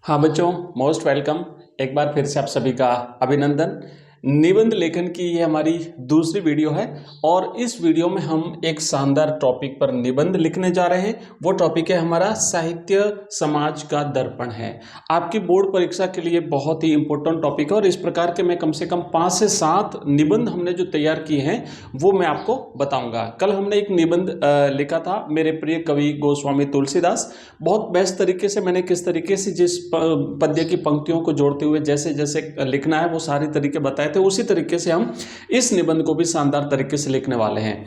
हाँ बच्चों, most welcome. एक बार फिर से आप सभी का अभिनंदन। निबंध लेखन की ये हमारी दूसरी वीडियो है और इस वीडियो में हम एक शानदार टॉपिक पर निबंध लिखने जा रहे हैं। वो टॉपिक है हमारा साहित्य समाज का दर्पण है। आपकी बोर्ड परीक्षा के लिए बहुत ही इंपॉर्टेंट टॉपिक है और इस प्रकार के मैं कम से कम 5 से 7 निबंध हमने जो तैयार किए हैं वो मैं आपको बताऊंगा। कल हमने एक निबंध लिखा था, मेरे प्रिय कवि गोस्वामी तुलसीदास। बहुत बेस्ट तरीके से मैंने किस तरीके से जिस पद्य की पंक्तियों को जोड़ते हुए जैसे जैसे लिखना है वो सारे तरीके बताए थे, उसी तरीके से हम इस निबंध को भी शानदार तरीके से लिखने वाले हैं।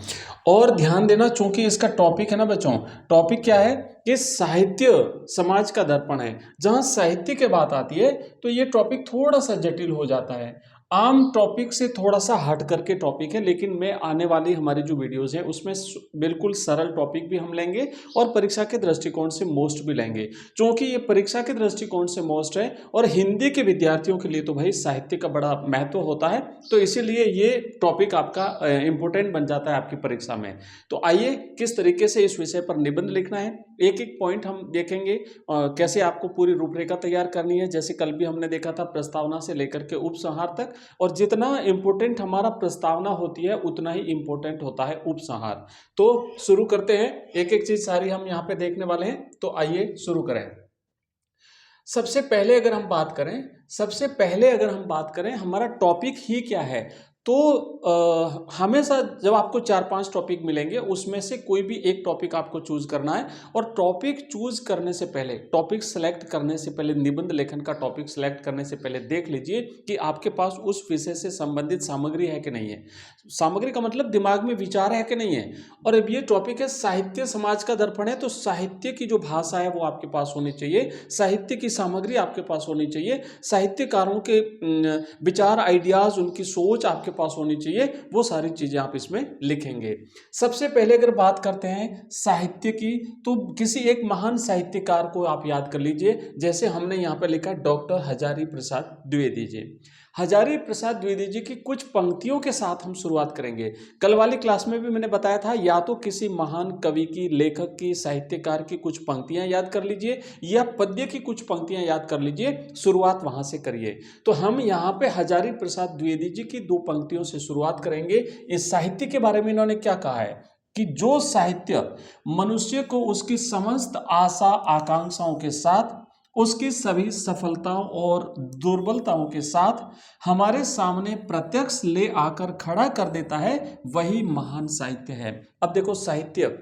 और ध्यान देना, चूंकि इसका टॉपिक है ना बच्चों, टॉपिक क्या है कि साहित्य समाज का दर्पण है। जहां साहित्य की बात आती है तो ये टॉपिक थोड़ा सा जटिल हो जाता है, आम टॉपिक से थोड़ा सा हट करके टॉपिक है। लेकिन मैं आने वाली हमारी जो वीडियोस हैं उसमें बिल्कुल सरल टॉपिक भी हम लेंगे और परीक्षा के दृष्टिकोण से मोस्ट भी लेंगे। क्योंकि ये परीक्षा के दृष्टिकोण से मोस्ट है और हिंदी के विद्यार्थियों के लिए तो भाई साहित्य का बड़ा महत्व होता है, तो इसीलिए ये टॉपिक आपका इंपोर्टेंट बन जाता है आपकी परीक्षा में। तो आइए किस तरीके से इस विषय पर निबंध लिखना है, एक एक पॉइंट हम देखेंगे। कैसे आपको पूरी रूपरेखा तैयार करनी है, जैसे कल भी हमने देखा था प्रस्तावना से लेकर के उपसंहार तक। और जितना इंपॉर्टेंट हमारा प्रस्तावना होती है उतना ही इंपॉर्टेंट होता है उपसंहार। तो शुरू करते हैं, एक एक चीज सारी हम यहाँ पे देखने वाले हैं। तो आइए शुरू करें। सबसे पहले अगर हम बात करें हमारा टॉपिक ही क्या है, तो हमेशा जब आपको 4-5 टॉपिक मिलेंगे उसमें से कोई भी एक टॉपिक आपको चूज करना है। और टॉपिक चूज करने से पहले, टॉपिक सेलेक्ट करने से पहले, निबंध लेखन का टॉपिक सेलेक्ट करने से पहले देख लीजिए कि आपके पास उस विषय से संबंधित सामग्री है कि नहीं है। सामग्री का मतलब दिमाग में विचार है कि नहीं है। और अब ये टॉपिक है साहित्य समाज का दर्पण है, तो साहित्य की जो भाषा है वो आपके पास होनी चाहिए, साहित्य की सामग्री आपके पास होनी चाहिए, साहित्यकारों के विचार, आइडियाज, उनकी सोच आपके पास होनी चाहिए। वो सारी चीजें आप इसमें लिखेंगे। सबसे पहले अगर बात करते हैं साहित्य की, तो किसी एक महान साहित्यकार को आप याद कर लीजिए। जैसे हमने यहाँ पर लिखा डॉक्टर हजारी प्रसाद द्विवेदी जी। हजारी प्रसाद द्विवेदी जी की कुछ पंक्तियों के साथ हम शुरुआत करेंगे। कल वाली क्लास में भी मैंने बताया था, या तो किसी महान कवि की, लेखक की, साहित्यकार की कुछ पंक्तियां याद कर लीजिए या पद्य की कुछ पंक्तियां याद कर लीजिए, शुरुआत वहां से करिए। तो हम यहाँ पे हजारी प्रसाद द्विवेदी जी की 2 पंक्तियों से शुरुआत करेंगे। इस साहित्य के बारे में इन्होंने क्या कहा है कि जो साहित्य मनुष्य को उसकी समस्त आशा आकांक्षाओं के साथ, उसकी सभी सफलताओं और दुर्बलताओं के साथ हमारे सामने प्रत्यक्ष ले आकर खड़ा कर देता है, वही महान साहित्य है। अब देखो साहित्य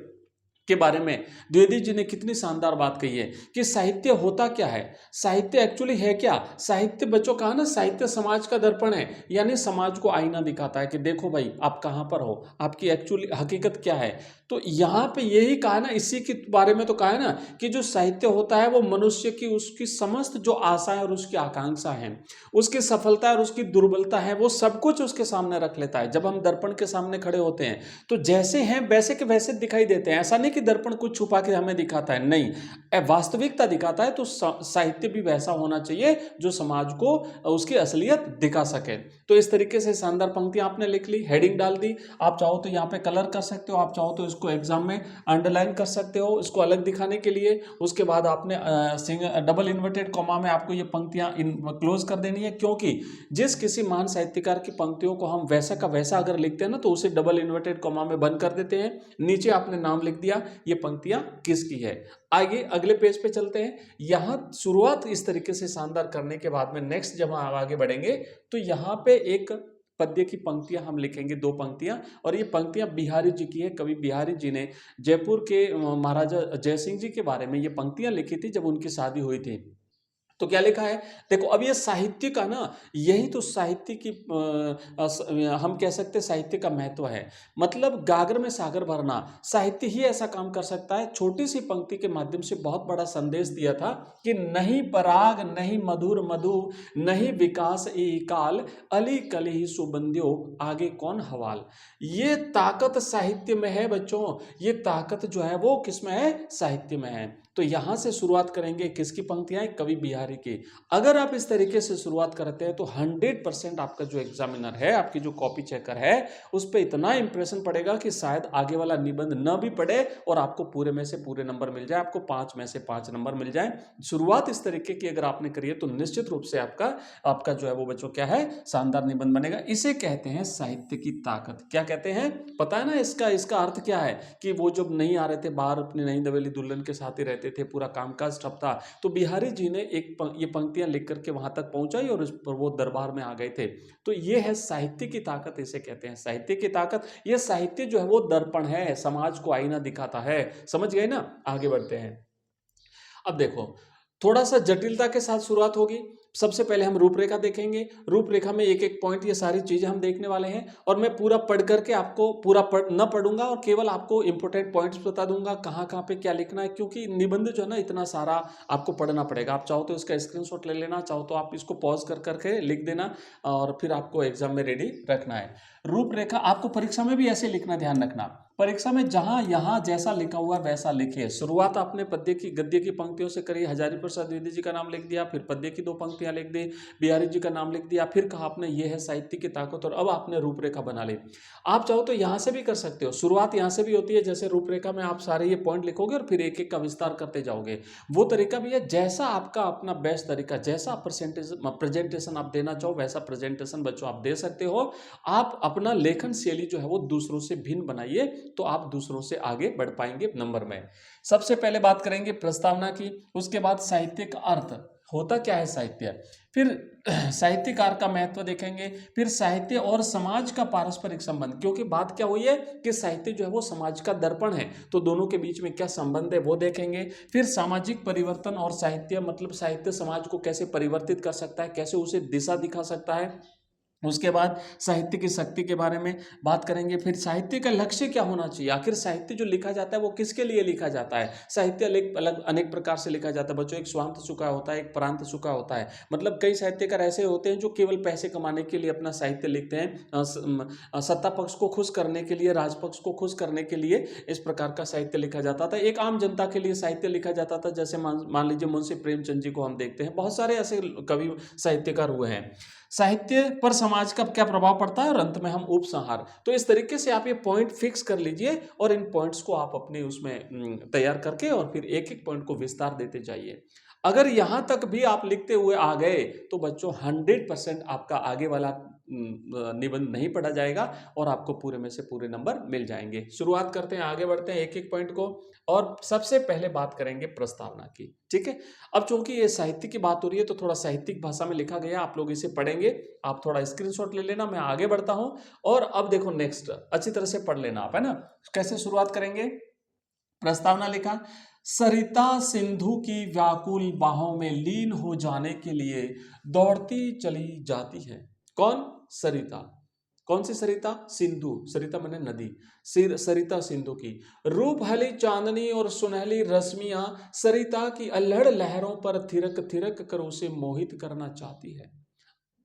के बारे में द्विवेदी जी ने कितनी शानदार बात कही है कि साहित्य होता क्या है, साहित्य एक्चुअली है क्या। साहित्य बच्चों कहा ना, साहित्य समाज का दर्पण है, यानी समाज को आईना दिखाता है कि देखो भाई आप कहाँ पर हो, आपकी एक्चुअली हकीकत क्या है। तो यहाँ पे यही कहा ना, इसी के बारे में तो कहा है ना कि जो साहित्य होता है वो मनुष्य की, उसकी समस्त जो आशा है और उसकी आकांक्षा है, उसकी सफलता और उसकी दुर्बलता है, वो सब कुछ उसके सामने रख लेता है। जब हम दर्पण के सामने खड़े होते हैं तो जैसे हैं वैसे के वैसे दिखाई देते हैं। ऐसा नहीं कि दर्पण कुछ छुपा के हमें दिखाता है, नहीं, वास्तविकता दिखाता है। तो साहित्य भी वैसा होना चाहिए जो समाज को उसकी असलियत दिखा सके। तो इस तरीके से शानदार पंक्तियां आपने लिख ली, हेडिंग डाल दी। आप चाहो तो यहाँ पे कलर कर सकते हो, आप चाहो तो इसको एग्जाम में अंडरलाइन कर सकते हो इसको अलग दिखाने के लिए। उसके बाद आपने डबल इन्वर्टेड कॉमा में आपको ये पंक्तियां क्लोज कर देनी है, क्योंकि जिस किसी महान साहित्यकार की पंक्तियों को हम वैसा का वैसा अगर लिखते हैं ना तो उसे डबल इन्वर्टेड कॉमा में बंद कर देते हैं। नीचे आपने नाम लिख दिया, ये पंक्तियां किसकी है। आगे अगले पेज पे चलते हैं। यहां शुरुआत इस तरीके से शानदार करने के बाद में नेक्स्ट जब हम आगे बढ़ेंगे तो यहां पे एक पद्य की पंक्तियां हम लिखेंगे, 2 पंक्तियां। और ये पंक्तियां बिहारी जी की है। कवि बिहारी जी ने जयपुर के महाराजा जयसिंह जी के बारे में ये पंक्तियां लिखी थी जब उनकी शादी हुई थी। तो क्या लिखा है देखो। अब ये साहित्य का ना, यही तो साहित्य की हम कह सकते साहित्य का महत्व है। मतलब गागर में सागर भरना, साहित्य ही ऐसा काम कर सकता है। छोटी सी पंक्ति के माध्यम से बहुत बड़ा संदेश दिया था कि नहीं पराग नहीं मधुर मधु, नहीं विकास ए काल, अली कली सुबंध्यो आगे कौन हवाल। ये ताकत साहित्य में है बच्चों, ये ताकत जो है वो किस में है, साहित्य में है। तो यहां से शुरुआत करेंगे, किसकी पंक्तियां, कवि बिहारी बिहारी की। अगर आप इस तरीके से शुरुआत करते हैं तो 100% आपका जो एग्जामिनर है, आपकी जो कॉपी चेकर है, उस पर इतना इंप्रेशन पड़ेगा कि शायद आगे वाला निबंध न भी पढ़े और आपको पूरे में से पूरे नंबर मिल जाए, आपको 5 में से 5 नंबर मिल जाए। शुरुआत इस तरीके की अगर आपने करी है तो निश्चित रूप से आपका जो है वो बच्चों क्या है, शानदार निबंध बनेगा। इसे कहते हैं साहित्य की ताकत। क्या कहते हैं पता है ना? इसका अर्थ क्या है कि वो जब नहीं आ रहे थे बाहर, अपनी नई दवेली दुल्हन के साथ ही रहते थे, पूरा कामकाज ठप था, तो बिहारी जी ने ये पंक्तियां लिख करके वहां तक पहुंचाई और उस पर वो दरबार में आ गए थे। तो ये है साहित्य की ताकत, इसे कहते हैं साहित्य की ताकत। ये साहित्य जो है वो दर्पण है, समाज को आईना दिखाता है। समझ गए ना? आगे बढ़ते हैं। अब देखो, थोड़ा सा जटिलता के साथ शुरुआत होगी। सबसे पहले हम रूपरेखा देखेंगे। रूपरेखा में एक एक पॉइंट, ये सारी चीजें हम देखने वाले हैं और मैं पूरा पढ़ करके आपको पूरा न पढ़ूंगा और केवल आपको इंपॉर्टेंट पॉइंट्स बता दूंगा कहाँ कहाँ पे क्या लिखना है, क्योंकि निबंध जो है ना इतना सारा आपको पढ़ना पड़ेगा। आप चाहो तो इसका स्क्रीनशॉट ले लेना, चाहो तो आप इसको पॉज कर करके लिख देना और फिर आपको एग्जाम में रेडी रखना है। रूपरेखा आपको परीक्षा में भी ऐसे लिखना, ध्यान रखना। परीक्षा में जहां यहां जैसा लिखा हुआ है वैसा लिखिए। शुरुआत आपने गद्य की पंक्तियों से करी। हजारी प्रसाद द्विवेदी जी का नाम लिख दिया, फिर पद्य की 2 पंक्तियां लिख दी, बिहारी जी का नाम लिख दिया, फिर कहा आपने ये है साहित्य की ताकत, और अब आपने रूपरेखा बना ली। आप चाहो तो यहां से भी कर सकते हो, शुरुआत यहां से भी होती है। जैसे रूपरेखा में आप सारे ये पॉइंट लिखोगे और फिर एक एक का विस्तार करते जाओगे, वो तरीका भी है। जैसा आपका अपना बेस्ट तरीका, जैसा प्रेजेंटेशन आप देना चाहो वैसा प्रेजेंटेशन बच्चों आप दे सकते हो। आप अपना लेखन शैली जो है वो दूसरों से भिन्न बनाइए, तो आप दूसरों से आगे बढ़ पाएंगे नंबर में। सबसे पहले बात करेंगे प्रस्तावना की, उसके बाद साहित्य का अर्थ, होता क्या है साहित्य, फिर साहित्यकार का महत्व देखेंगे, फिर साहित्य और समाज का पारस्परिक संबंध, क्योंकि बात क्या हुई है कि साहित्य जो है वो समाज का दर्पण है, तो दोनों के बीच में क्या संबंध है वो देखेंगे। फिर सामाजिक परिवर्तन और साहित्य, मतलब साहित्य समाज को कैसे परिवर्तित कर सकता है, कैसे उसे दिशा दिखा सकता है। उसके बाद साहित्य की शक्ति के बारे में बात करेंगे। फिर साहित्य का लक्ष्य क्या होना चाहिए, आखिर साहित्य जो लिखा जाता है वो किसके लिए लिखा जाता है। साहित्य अलग अनेक प्रकार से लिखा जाता है बच्चों, एक स्वांत चुका होता है, एक प्रांत चुका होता है। मतलब कई साहित्यकार ऐसे होते हैं जो केवल पैसे कमाने के लिए अपना साहित्य लिखते हैं, सत्ता पक्ष को खुश करने के लिए, राजपक्ष को खुश करने के लिए इस प्रकार का साहित्य लिखा जाता था। एक आम जनता के लिए साहित्य लिखा जाता था, जैसे मान लीजिए मुंशी प्रेमचंद जी को हम देखते हैं, बहुत सारे ऐसे कवि साहित्यकार हुए हैं। साहित्य पर समाज का क्या प्रभाव पड़ता है, और अंत में हम उपसंहार। तो इस तरीके से आप ये पॉइंट फिक्स कर लीजिए और इन पॉइंट्स को आप अपने उसमें तैयार करके और फिर एक एक पॉइंट को विस्तार देते जाइए। अगर यहां तक भी आप लिखते हुए आ गए तो बच्चों 100% आपका आगे वाला निबंध नहीं पढ़ा जाएगा और आपको पूरे में से पूरे नंबर मिल जाएंगे। शुरुआत करते हैं, आगे बढ़ते हैं एक एक पॉइंट को, और सबसे पहले बात करेंगे प्रस्तावना की। ठीक है, अब चूंकि ये साहित्य की बात हो रही है तो थोड़ा साहित्यिक भाषा में लिखा गया, आप लोग इसे पढ़ेंगे, आप थोड़ा स्क्रीनशॉट ले लेना, मैं आगे बढ़ता हूं। और अब देखो नेक्स्ट अच्छी तरह से पढ़ लेना आप, है ना। कैसे शुरुआत करेंगे, प्रस्तावना लिखा, सरिता सिंधु की व्याकुल बाहों में लीन हो जाने के लिए दौड़ती चली जाती है। कौन? सरिता। कौन सी सरिता? सिंधु। सरिता माने नदी, सरिता सिंधु की। रूप हली चांदनी और सुनहली रश्मियां सरिता की अल्हड़ लहरों पर थिरक थिरक कर उसे मोहित करना चाहती है।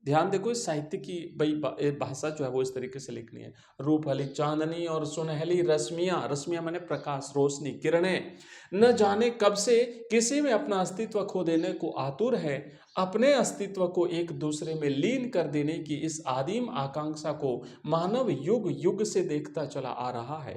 ध्यान देखो, इस साहित्य की भाषा जो है वो इस तरीके से लिखनी है। रूप हली चांदनी और सुनहली रश्मियां, रश्मियां माने प्रकाश, रोशनी, किरणें, न जाने कब से किसी में अपना अस्तित्व खो देने को आतुर है, अपने अस्तित्व को एक दूसरे में लीन कर देने की इस आदिम आकांक्षा को मानव युग युग से देखता चला आ रहा है।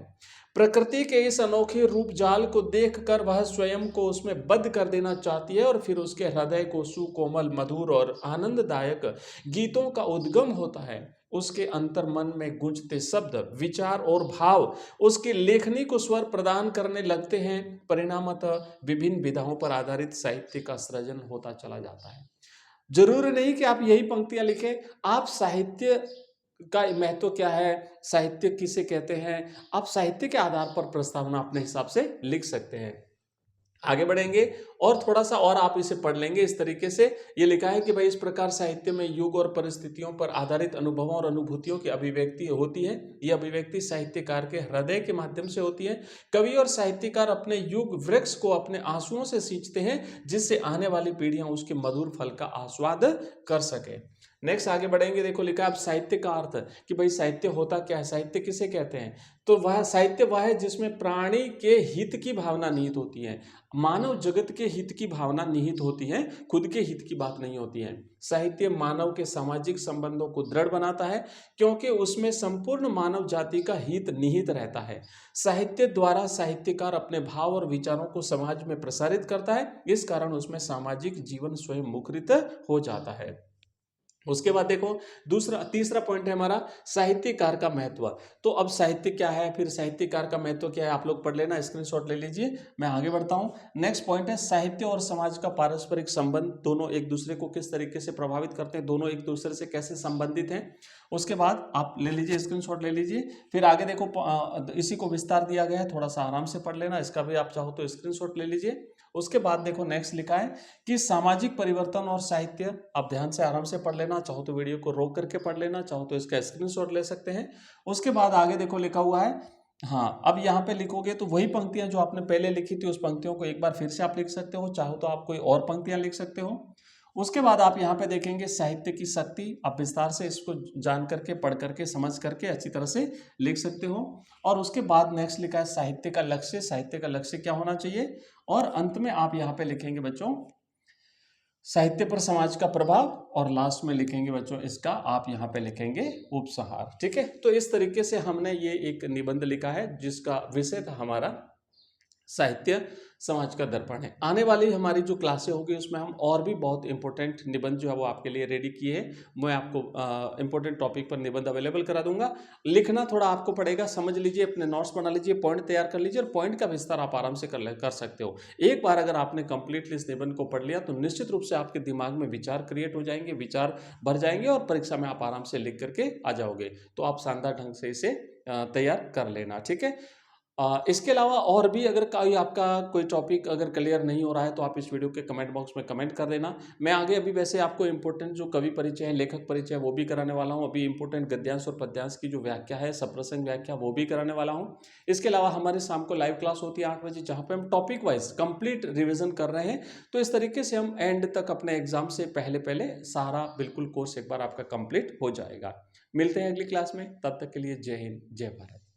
प्रकृति के इस अनोखे रूप जाल को देखकर वह स्वयं को उसमें बद्ध कर देना चाहती है और फिर उसके हृदय को सुकोमल, मधुर और आनंददायक गीतों का उद्गम होता है। उसके अंतर मन में गूंजते शब्द, विचार और भाव उसकी लेखनी को स्वर प्रदान करने लगते हैं। परिणामतः विभिन्न विधाओं पर आधारित साहित्य का सृजन होता चला जाता है। जरूरी नहीं कि आप यही पंक्तियां लिखें, आप साहित्य का महत्व क्या है, साहित्य किसे कहते हैं, आप साहित्य के आधार पर प्रस्तावना अपने हिसाब से लिख सकते हैं। आगे बढ़ेंगे और थोड़ा सा और आप इसे पढ़ लेंगे। इस तरीके से ये लिखा है कि भाई इस प्रकार साहित्य में युग और परिस्थितियों पर आधारित अनुभवों और अनुभूतियों की अभिव्यक्ति होती है। ये अभिव्यक्ति साहित्यकार के हृदय के माध्यम से होती है। कवि और साहित्यकार अपने युग वृक्ष को अपने आंसुओं से सींचते हैं, जिससे आने वाली पीढ़ियां उसके मधुर फल का आस्वाद कर सके। नेक्स्ट आगे बढ़ेंगे, देखो लिखा है अब साहित्य का अर्थ कि भाई साहित्य होता क्या है, साहित्य किसे कहते हैं। तो वह साहित्य वह है जिसमें प्राणी के हित की भावना निहित होती है, मानव जगत के हित की भावना निहित होती है, खुद के हित की बात नहीं होती है। साहित्य मानव के सामाजिक संबंधों को दृढ़ बनाता है क्योंकि उसमें संपूर्ण मानव जाति का हित निहित रहता है। साहित्य द्वारा साहित्यकार अपने भाव और विचारों को समाज में प्रसारित करता है, इस कारण उसमें सामाजिक जीवन स्वयं मुखरित हो जाता है। उसके बाद देखो तीसरा पॉइंट है हमारा साहित्यकार का महत्व। तो अब साहित्य क्या है, फिर साहित्यकार का महत्व क्या है, आप लोग पढ़ लेना, स्क्रीनशॉट ले लीजिए, मैं आगे बढ़ता हूं। नेक्स्ट पॉइंट है साहित्य और समाज का पारस्परिक संबंध, दोनों एक दूसरे को किस तरीके से प्रभावित करते हैं, दोनों एक दूसरे से कैसे संबंधित हैं। उसके बाद आप ले लीजिए, स्क्रीनशॉट ले लीजिए। फिर आगे देखो इसी को विस्तार दिया गया है, थोड़ा सा आराम से पढ़ लेना, इसका भी आप चाहो तो स्क्रीनशॉट ले लीजिए। उसके बाद देखो नेक्स्ट लिखा है कि सामाजिक परिवर्तन और साहित्य, आप ध्यान से आराम से पढ़ लेना, चाहो तो वीडियो को रोक करके पढ़ लेना, चाहो तो इसका स्क्रीनशॉट ले सकते हैं। उसके बाद आगे देखो लिखा हुआ है, हाँ अब यहाँ पे लिखोगे तो वही पंक्तियां जो आपने पहले लिखी थी उस पंक्तियों को एक बार फिर से आप लिख सकते हो, चाहो तो आप कोई और पंक्तियां लिख सकते हो। उसके बाद आप यहाँ पे देखेंगे साहित्य की शक्ति, आप विस्तार से इसको जान करके पढ़ करके समझ करके अच्छी तरह से लिख सकते हो। और उसके बाद नेक्स्ट लिखा है साहित्य का लक्ष्य, साहित्य का लक्ष्य क्या होना चाहिए। और अंत में आप यहाँ पे लिखेंगे बच्चों साहित्य पर समाज का प्रभाव, और लास्ट में लिखेंगे बच्चों इसका आप यहाँ पे लिखेंगे उपसंहार। ठीक है, तो इस तरीके से हमने ये एक निबंध लिखा है जिसका विषय था हमारा साहित्य समाज का दर्पण है। आने वाली हमारी जो क्लासें होगी उसमें हम और भी बहुत इंपॉर्टेंट निबंध जो है वो आपके लिए रेडी किए हैं। मैं आपको इंपॉर्टेंट टॉपिक पर निबंध अवेलेबल करा दूंगा। लिखना थोड़ा आपको पड़ेगा, समझ लीजिए, अपने नोट्स बना लीजिए, पॉइंट तैयार कर लीजिए, और पॉइंट का विस्तार आप आराम से कर सकते हो। एक बार अगर आपने कंप्लीटली इस निबंध को पढ़ लिया तो निश्चित रूप से आपके दिमाग में विचार क्रिएट हो जाएंगे, विचार भर जाएंगे, और परीक्षा में आप आराम से लिख करके आ जाओगे। तो आप शानदार ढंग से इसे तैयार कर लेना। ठीक है, इसके अलावा और भी अगर कोई आपका कोई टॉपिक अगर क्लियर नहीं हो रहा है तो आप इस वीडियो के कमेंट बॉक्स में कमेंट कर देना। मैं आगे अभी वैसे आपको इंपॉर्टेंट जो कवि परिचय है, लेखक परिचय, वो भी कराने वाला हूँ। अभी इंपॉर्टेंट गद्यांश और पद्यांश की जो व्याख्या है, सप्रसंग व्याख्या, वो भी कराने वाला हूँ। इसके अलावा हमारे शाम को लाइव क्लास होती है 8 बजे, जहाँ पे हम टॉपिक वाइज कंप्लीट रिविजन कर रहे हैं। तो इस तरीके से हम एंड तक अपने एग्जाम से पहले सारा बिल्कुल कोर्स एक बार आपका कंप्लीट हो जाएगा। मिलते हैं अगली क्लास में, तब तक के लिए जय हिंद, जय भारत।